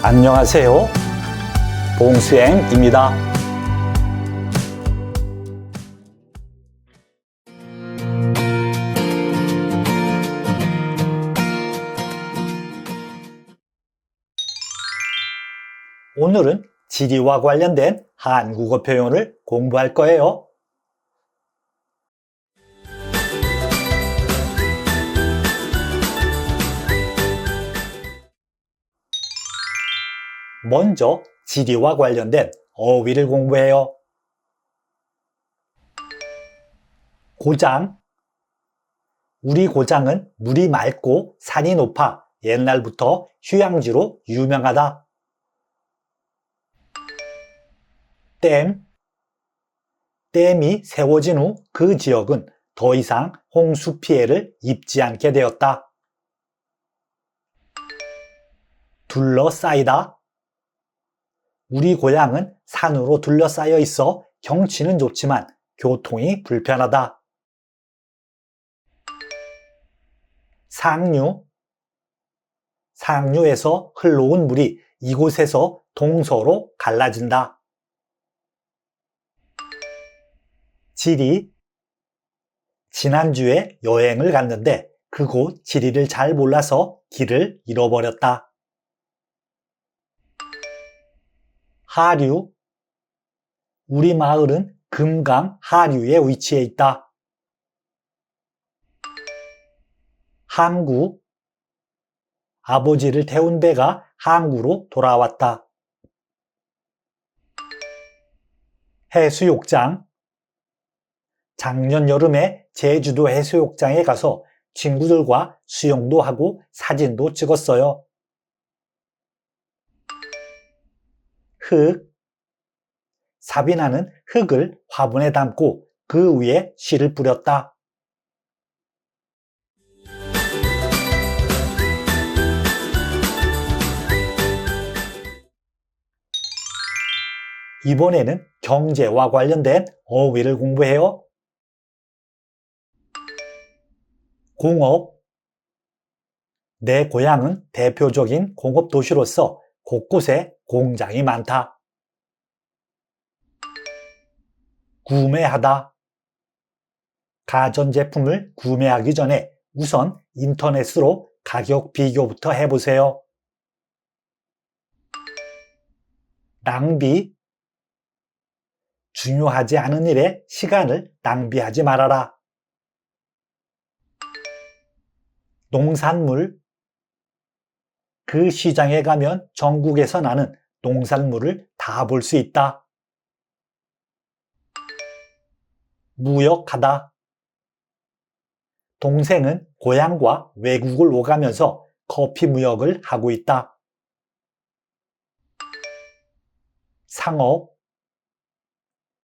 안녕하세요. 봉수행입니다. 오늘은 지리와 관련된 한국어 표현을 공부할 거예요. 먼저 지리와 관련된 어휘를 공부해요. 고장. 우리 고장은 물이 맑고 산이 높아 옛날부터 휴양지로 유명하다. 댐. 댐이 세워진 후 그 지역은 더 이상 홍수 피해를 입지 않게 되었다. 둘러싸이다. 우리 고향은 산으로 둘러싸여 있어 경치는 좋지만 교통이 불편하다. 상류. 상류에서 흘러온 물이 이곳에서 동서로 갈라진다. 지리. 지난주에 여행을 갔는데 그곳 지리를 잘 몰라서 길을 잃어버렸다. 하류. 우리 마을은 금강 하류에 위치해 있다. 항구. 아버지를 태운 배가 항구로 돌아왔다. 해수욕장. 작년 여름에 제주도 해수욕장에 가서 친구들과 수영도 하고 사진도 찍었어요. 흙. 사비나는 흙을 화분에 담고 그 위에 씨를 뿌렸다. 이번에는 경제와 관련된 어휘를 공부해요. 공업. 내 고향은 대표적인 공업 도시로서 곳곳에 공장이 많다. 구매하다. 가전제품을 구매하기 전에 우선 인터넷으로 가격 비교부터 해보세요. 낭비. 중요하지 않은 일에 시간을 낭비하지 말아라. 농산물. 그 시장에 가면 전국에서 나는 농산물을 다 볼 수 있다. 무역하다. 동생은 고향과 외국을 오가면서 커피 무역을 하고 있다. 상업.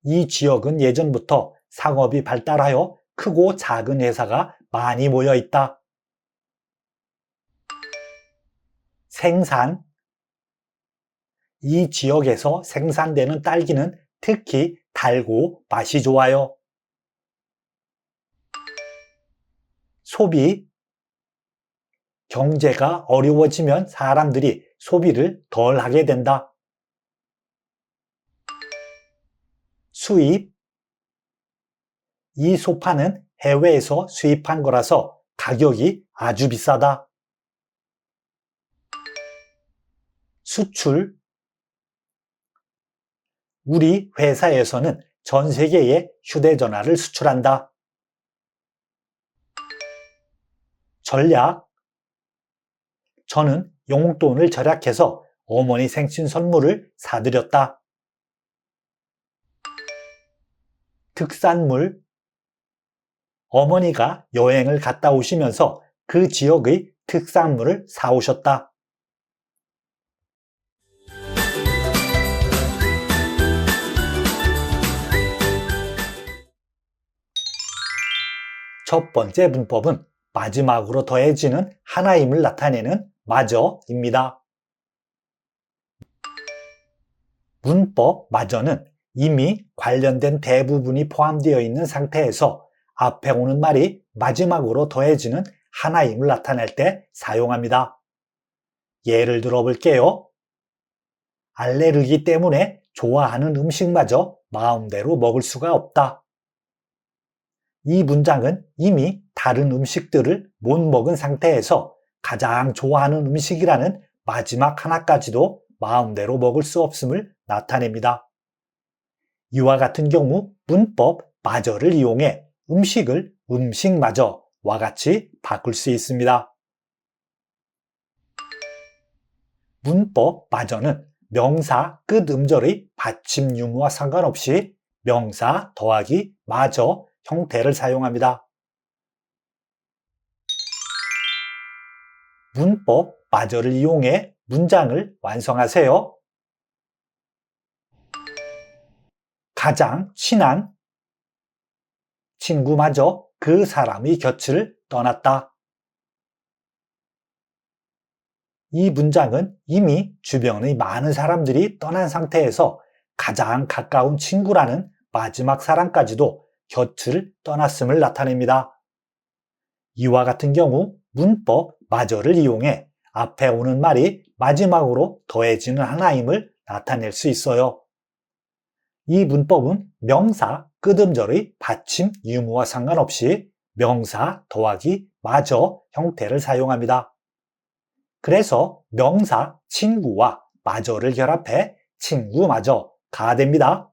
이 지역은 예전부터 상업이 발달하여 크고 작은 회사가 많이 모여 있다. 생산. 이 지역에서 생산되는 딸기는 특히 달고 맛이 좋아요. 소비. 경제가 어려워지면 사람들이 소비를 덜 하게 된다. 수입. 이 소파는 해외에서 수입한 거라서 가격이 아주 비싸다. 수출. 우리 회사에서는 전 세계에 휴대전화를 수출한다. 전략. 저는 용돈을 절약해서 어머니 생신 선물을 사드렸다. 특산물. 어머니가 여행을 갔다 오시면서 그 지역의 특산물을 사오셨다. 첫 번째 문법은 마지막으로 더해지는 하나임을 나타내는 마저입니다. 문법 마저는 이미 관련된 대부분이 포함되어 있는 상태에서 앞에 오는 말이 마지막으로 더해지는 하나임을 나타낼 때 사용합니다. 예를 들어 볼게요. 알레르기 때문에 좋아하는 음식마저 마음대로 먹을 수가 없다. 이 문장은 이미 다른 음식들을 못 먹은 상태에서 가장 좋아하는 음식이라는 마지막 하나까지도 마음대로 먹을 수 없음을 나타냅니다. 이와 같은 경우 문법 마저를 이용해 음식을 음식마저와 같이 바꿀 수 있습니다. 문법 마저는 명사 끝 음절의 받침 유무와 상관없이 명사 더하기 마저 형태를 사용합니다. 문법 마저를 이용해 문장을 완성하세요. 가장 친한 친구마저 그 사람의 곁을 떠났다. 이 문장은 이미 주변의 많은 사람들이 떠난 상태에서 가장 가까운 친구라는 마지막 사람까지도 곁을 떠났음을 나타냅니다. 이와 같은 경우 문법 마저를 이용해 앞에 오는 말이 마지막으로 더해지는 하나임을 나타낼 수 있어요. 이 문법은 명사 끝음절의 받침 유무와 상관없이 명사 더하기 마저 형태를 사용합니다. 그래서 명사 친구와 마저를 결합해 친구마저가 됩니다.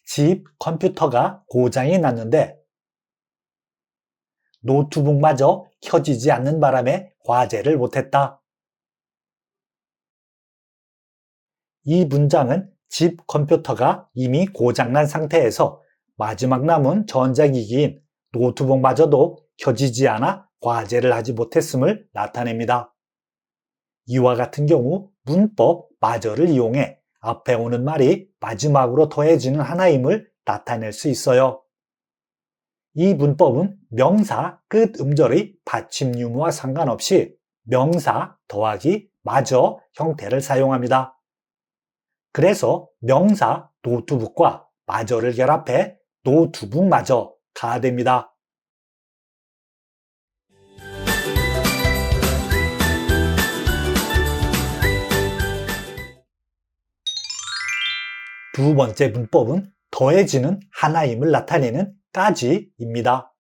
집 컴퓨터가 고장이 났는데 노트북마저 켜지지 않는 바람에 과제를 못했다. 이 문장은 집 컴퓨터가 이미 고장난 상태에서 마지막 남은 전자기기인 노트북마저도 켜지지 않아 과제를 하지 못했음을 나타냅니다. 이와 같은 경우 문법 마저를 이용해 앞에 오는 말이 마지막으로 더해지는 하나임을 나타낼 수 있어요. 이 문법은 명사 끝 음절의 받침 유무와 상관없이 명사 더하기 마저 형태를 사용합니다. 그래서 명사 노트북과 마저를 결합해 노트북마저가 됩니다. 두 번째 문법은 더해지는 하나임을 나타내는 까지입니다.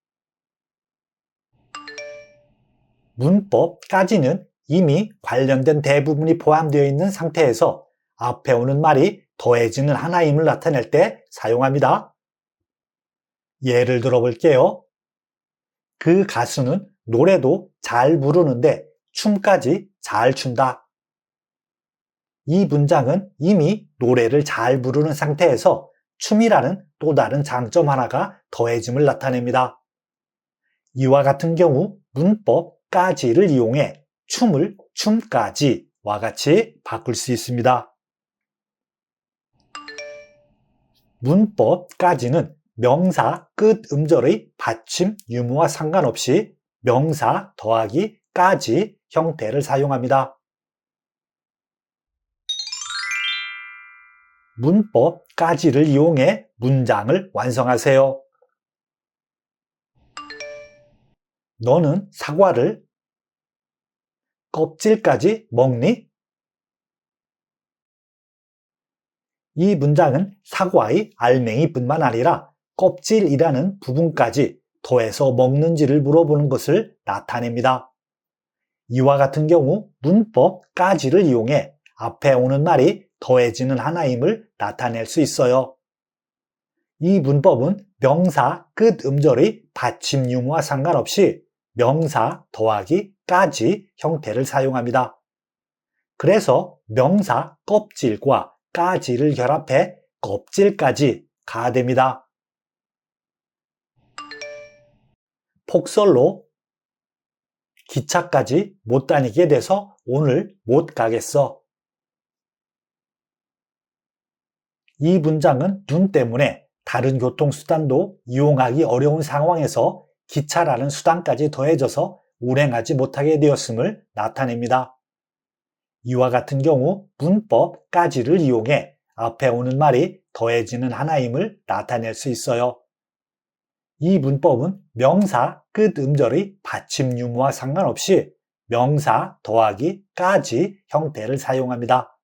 문법 까지는 이미 관련된 대부분이 포함되어 있는 상태에서 앞에 오는 말이 더해지는 하나임을 나타낼 때 사용합니다. 예를 들어 볼게요. 그 가수는 노래도 잘 부르는데 춤까지 잘 춘다. 이 문장은 이미 노래를 잘 부르는 상태에서 춤이라는 또 다른 장점 하나가 더해짐을 나타냅니다. 이와 같은 경우 문법 까지를 이용해 춤을 춤까지와 같이 바꿀 수 있습니다. 문법 까지는 명사 끝 음절의 받침 유무와 상관없이 명사 더하기 까지 형태를 사용합니다. 문법 까지를 이용해 문장을 완성하세요. 너는 사과를 껍질까지 먹니? 이 문장은 사과의 알맹이뿐만 아니라 껍질이라는 부분까지 더해서 먹는지를 물어보는 것을 나타냅니다. 이와 같은 경우 문법 까지를 이용해 앞에 오는 말이 더해지는 하나임을 나타낼 수 있어요. 이 문법은 명사 끝 음절의 받침 유무와 상관없이 명사 더하기 까지 형태를 사용합니다. 그래서 명사 껍질과 까지를 결합해 껍질까지가 됩니다. 폭설로 기차까지 못 다니게 돼서 오늘 못 가겠어. 이 문장은 눈 때문에 다른 교통수단도 이용하기 어려운 상황에서 기차라는 수단까지 더해져서 운행하지 못하게 되었음을 나타냅니다. 이와 같은 경우 문법 까지를 이용해 앞에 오는 말이 더해지는 하나임을 나타낼 수 있어요. 이 문법은 명사 끝 음절의 받침 유무와 상관없이 명사 더하기 까지 형태를 사용합니다.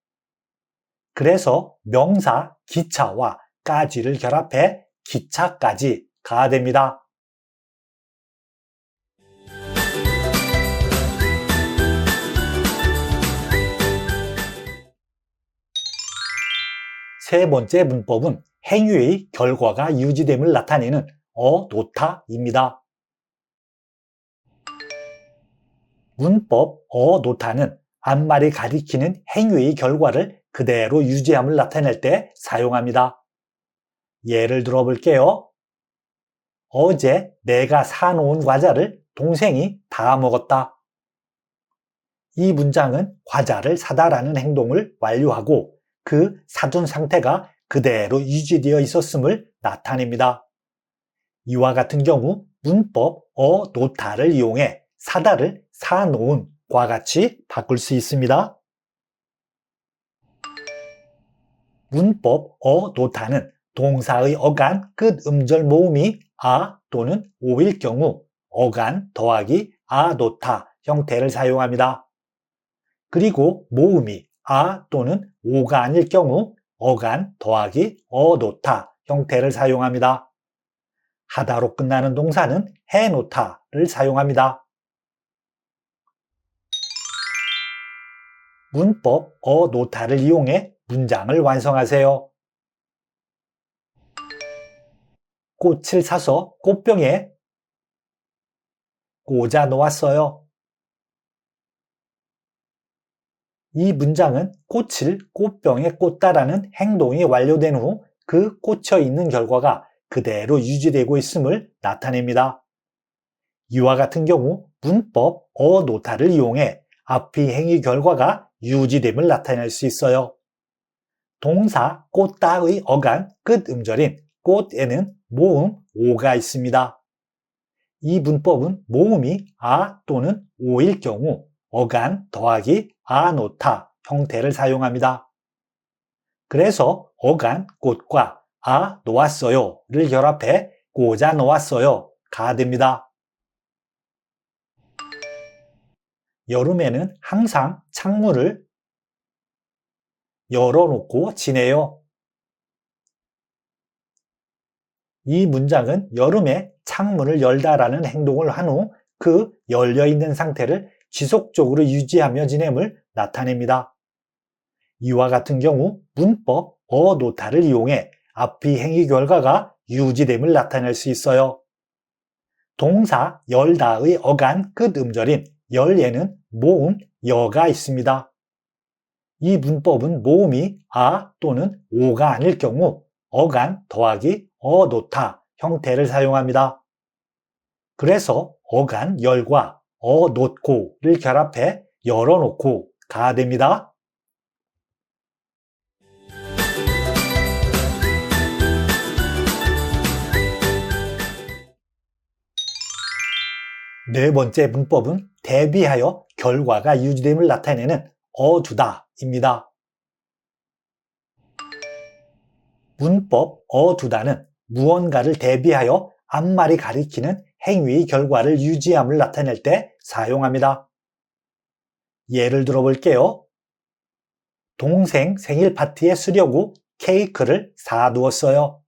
그래서 명사 기차와 까지를 결합해 기차까지가 됩니다. 세 번째 문법은 행위의 결과가 유지됨을 나타내는 어노타입니다. 문법 어노타는 앞말이 가리키는 행위의 결과를 그대로 유지함을 나타낼 때 사용합니다. 예를 들어 볼게요. 어제 내가 사놓은 과자를 동생이 다 먹었다. 이 문장은 과자를 사다라는 행동을 완료하고 그 사둔 상태가 그대로 유지되어 있었음을 나타냅니다. 이와 같은 경우 문법 어노타를 이용해 사다를 사놓은 과 같이 바꿀 수 있습니다. 문법 어노타는 동사의 어간 끝 음절 모음이 아 또는 오일 경우 어간 더하기 아노타 형태를 사용합니다. 그리고 모음이 아 또는 오가 아닐 경우 어간 더하기 어노타 형태를 사용합니다. 하다로 끝나는 동사는 해노타를 사용합니다. 문법 어노타를 이용해 문장을 완성하세요. 꽃을 사서 꽃병에 꽂아 놓았어요. 이 문장은 꽃을 꽃병에 꽂다라는 행동이 완료된 후 그 꽂혀 있는 결과가 그대로 유지되고 있음을 나타냅니다. 이와 같은 경우 문법 어노타를 이용해 앞의 행위 결과가 유지됨을 나타낼 수 있어요. 동사 꽂다의 어간 끝 음절인 꽃에는 모음 오가 있습니다. 이 문법은 모음이 아 또는 오일 경우 어간 더하기 아노타 형태를 사용합니다. 그래서 어간 꽃과 아 놓았어요를 결합해 꽂아 놓았어요가 됩니다. 여름에는 항상 창문을 열어놓고 지내요. 이 문장은 여름에 창문을 열다라는 행동을 한 후 그 열려있는 상태를 지속적으로 유지하며 지냄을 나타냅니다. 이와 같은 경우 문법 어노타를 이용해 앞의 행위 결과가 유지됨을 나타낼 수 있어요. 동사 열다의 어간 끝 음절인 열에는 모음 여가 있습니다. 이 문법은 모음이 아 또는 오가 아닐 경우 어간 더하기 어노타 형태를 사용합니다. 그래서 어간 열과 어놓고를 결합해 열어놓고가 됩니다. 네 번째 문법은 대비하여 결과가 유지됨을 나타내는 어두다입니다. 문법 어두다는 무언가를 대비하여 앞말이 가리키는 행위의 결과를 유지함을 나타낼 때 사용합니다. 예를 들어 볼게요. 동생 생일 파티에 쓰려고 케이크를 사두었어요.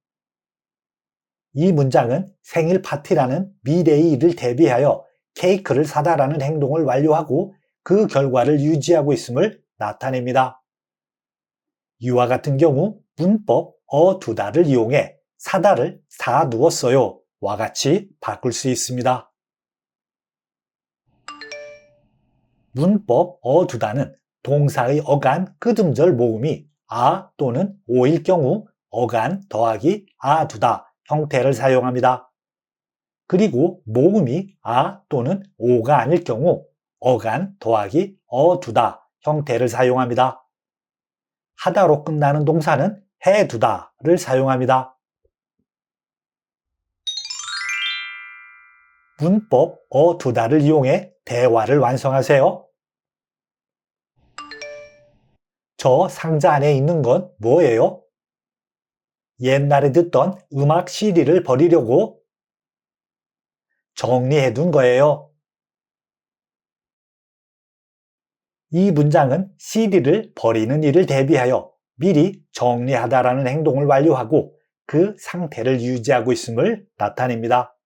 이 문장은 생일 파티라는 미래의 일을 대비하여 케이크를 사다라는 행동을 완료하고 그 결과를 유지하고 있음을 나타냅니다. 이와 같은 경우 문법 어두다를 이용해 사다를 사두었어요 와 같이 바꿀 수 있습니다. 문법 어두다는 동사의 어간 끝음절 모음이 아 또는 오일 경우 어간 더하기 아두다 형태를 사용합니다. 그리고 모음이 아 또는 오가 아닐 경우 어간 더하기 어두다 형태를 사용합니다. 하다로 끝나는 동사는 해두다를 사용합니다. 문법 어두다를 이용해 대화를 완성하세요. 저 상자 안에 있는 건 뭐예요? 옛날에 듣던 음악 CD를 버리려고 정리해둔 거예요. 이 문장은 CD를 버리는 일을 대비하여 미리 정리하다라는 행동을 완료하고 그 상태를 유지하고 있음을 나타냅니다.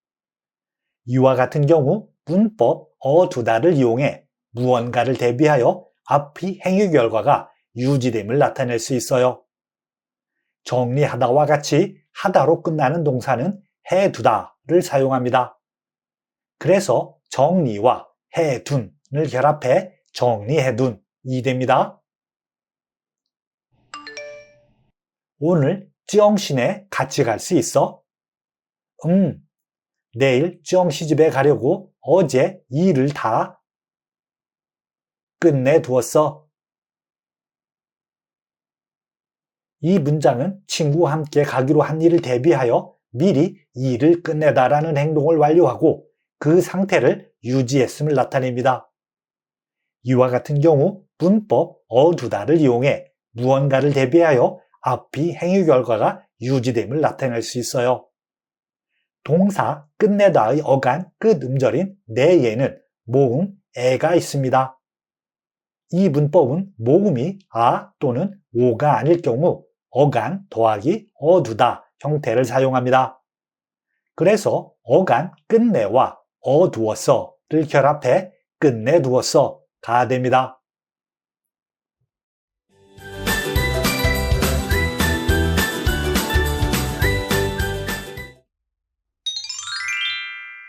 이와 같은 경우 문법 어두다를 이용해 무언가를 대비하여 앞이 행위 결과가 유지됨을 나타낼 수 있어요. 정리하다와 같이 하다로 끝나는 동사는 해두다를 사용합니다. 그래서 정리와 해둔을 결합해 정리해둔이 됩니다. 오늘 찌엉시내 같이 갈 수 있어? 내일 찌엉시 집에 가려고 어제 일을 다 끝내두었어. 이 문장은 친구와 함께 가기로 한 일을 대비하여 미리 일을 끝내다라는 행동을 완료하고 그 상태를 유지했음을 나타냅니다. 이와 같은 경우 문법 어두다를 이용해 무언가를 대비하여 앞이 행위 결과가 유지됨을 나타낼 수 있어요. 동사 끝내다의 어간 끝 음절인 내에는 모음 에가 있습니다. 이 문법은 모음이 아 또는 오가 아닐 경우 어간 더하기 어두다 형태를 사용합니다. 그래서 어간 끝내와 어두었어를 결합해 끝내두었어가 됩니다.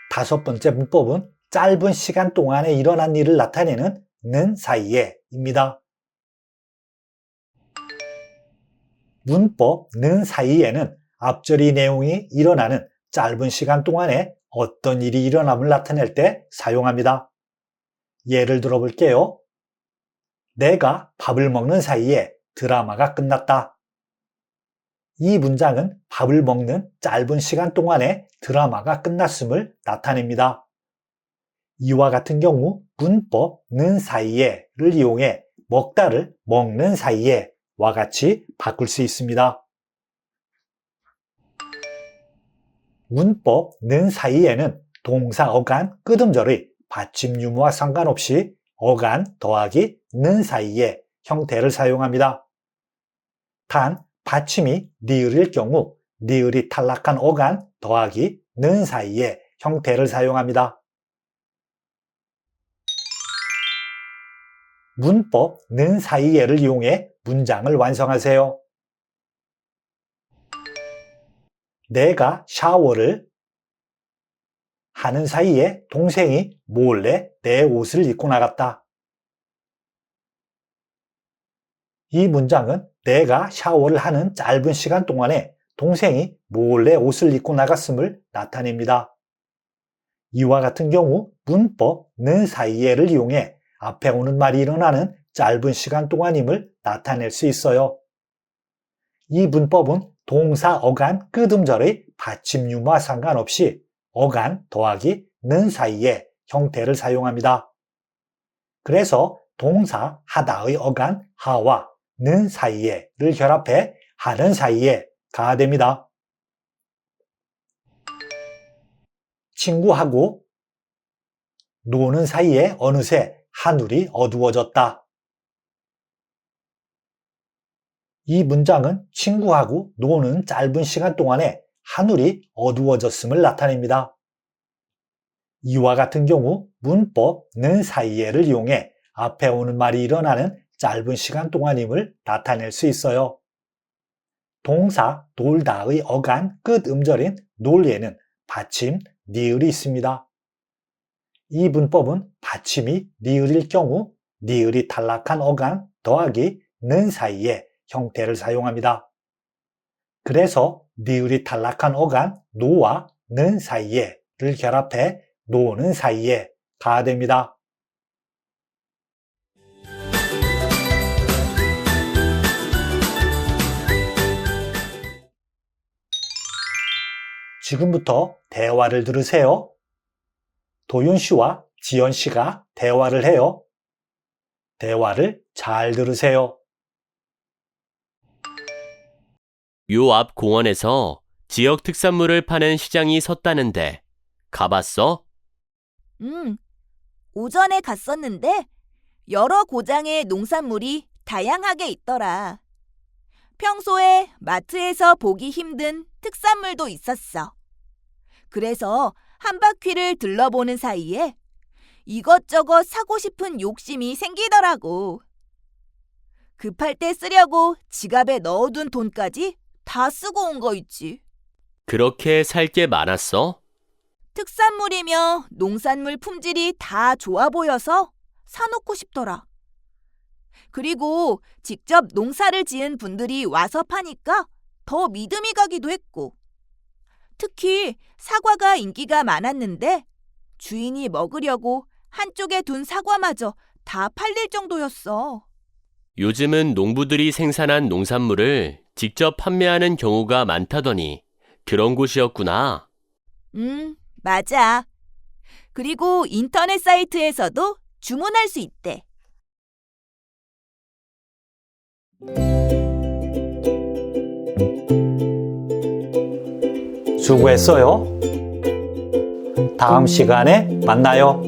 다섯 번째 문법은 짧은 시간 동안에 일어난 일을 나타내는 는 사이에입니다. 문법 는 사이에는 앞절이 내용이 일어나는 짧은 시간 동안에 어떤 일이 일어남을 나타낼 때 사용합니다. 예를 들어 볼게요. 내가 밥을 먹는 사이에 드라마가 끝났다. 이 문장은 밥을 먹는 짧은 시간 동안에 드라마가 끝났음을 나타냅니다. 이와 같은 경우 문법 는 사이에를 이용해 먹다를 먹는 사이에 와 같이 바꿀 수 있습니다. 문법 는 사이에는 동사 어간 끝음절의 받침 유무와 상관없이 어간 더하기 는 사이에 형태를 사용합니다. 단 받침이 니을일 경우 니을이 탈락한 어간 더하기 는 사이에 형태를 사용합니다. 문법 는 사이에를 이용해 문장을 완성하세요. 내가 샤워를 하는 사이에 동생이 몰래 내 옷을 입고 나갔다. 이 문장은 내가 샤워를 하는 짧은 시간 동안에 동생이 몰래 옷을 입고 나갔음을 나타냅니다. 이와 같은 경우 문법 는 사이에를 이용해 앞에 오는 말이 일어나는 짧은 시간 동안임을 나타낼 수 있어요. 이 문법은 동사 어간 끝음절의 받침 유무와 상관없이 어간 더하기 는 사이에 형태를 사용합니다. 그래서 동사 하다의 어간 하와 는 사이에를 결합해 하는 사이에가 됩니다. 친구하고 노는 사이에 어느새 하늘이 어두워졌다. 이 문장은 친구하고 노는 짧은 시간 동안에 하늘이 어두워졌음을 나타냅니다. 이와 같은 경우 문법 는 사이에를 이용해 앞에 오는 말이 일어나는 짧은 시간 동안임을 나타낼 수 있어요. 동사 놀다의 어간 끝 음절인 놀에는 받침 니을이 있습니다. 이 문법은 받침이 니을일 경우 니을이 탈락한 어간 더하기 는 사이에 형태를 사용합니다. 그래서 니을이 탈락한 어간 노와 는 사이에를 결합해 노는 사이에가 됩니다. 지금부터 대화를 들으세요. 도윤 씨와 지연 씨가 대화를 해요. 대화를 잘 들으세요. 요 앞 공원에서 지역 특산물을 파는 시장이 섰다는데 가봤어? 오전에 갔었는데 여러 고장의 농산물이 다양하게 있더라. 평소에 마트에서 보기 힘든 특산물도 있었어. 그래서 한 바퀴를 둘러보는 사이에 이것저것 사고 싶은 욕심이 생기더라고. 급할 때 쓰려고 지갑에 넣어둔 돈까지 다 쓰고 온 거 있지. 그렇게 살 게 많았어? 특산물이며 농산물 품질이 다 좋아 보여서 사놓고 싶더라. 그리고 직접 농사를 지은 분들이 와서 파니까 더 믿음이 가기도 했고. 특히 사과가 인기가 많았는데 주인이 먹으려고 한쪽에 둔 사과마저 다 팔릴 정도였어. 요즘은 농부들이 생산한 농산물을 직접 판매하는 경우가 많다더니 그런 곳이었구나. 맞아. 그리고 인터넷 사이트에서도 주문할 수 있대. 수고했어요. 다음 시간에 만나요.